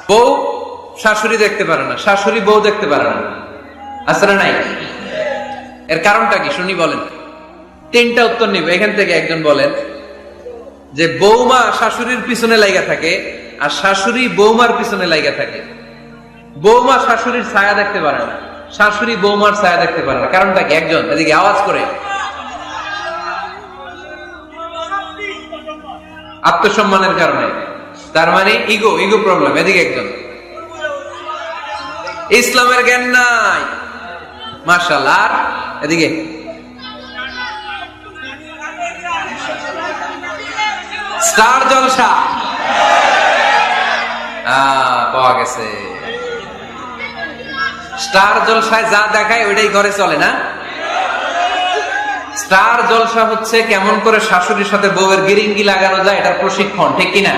বউ শাশুড়ি দেখতে পারে না, শাশুড়ি বউ দেখতে পারে না, আছে না নাই? এর কারণটা কি শুনি বলেন। তিনটা উত্তর নিব এখান থেকে। একজন বলেন যে বৌমা শাশুড়ির পিছনে লাগা থাকে আর শাশুড়ি বৌমার পিছনে লাগা থাকে। বৌমা শাশুড়ির ছায়া দেখতে পারে না, শাশুড়ি বৌমার ছায়া দেখতে পারে না। কারণটা কি? একজন এদিকে আওয়াজ করে। আত্মসম্মানের কারণে, তার মানে ইগো প্রবলেম। এদিকে একজন ইসলামের জ্ঞান নাই, মাশাআল্লাহ। আর এদিকে স্টার জলসা পাওয়া গেছে। স্টার জলসায় যা দেখায় ওইটাই ঘরে চলে না। স্টার জলসা হচ্ছে কেমন করে শাশুড়ির সাথে বউয়ের গিরিঙ্গি লাগানো যায়, এটার প্রশিক্ষণ, ঠিক কিনা?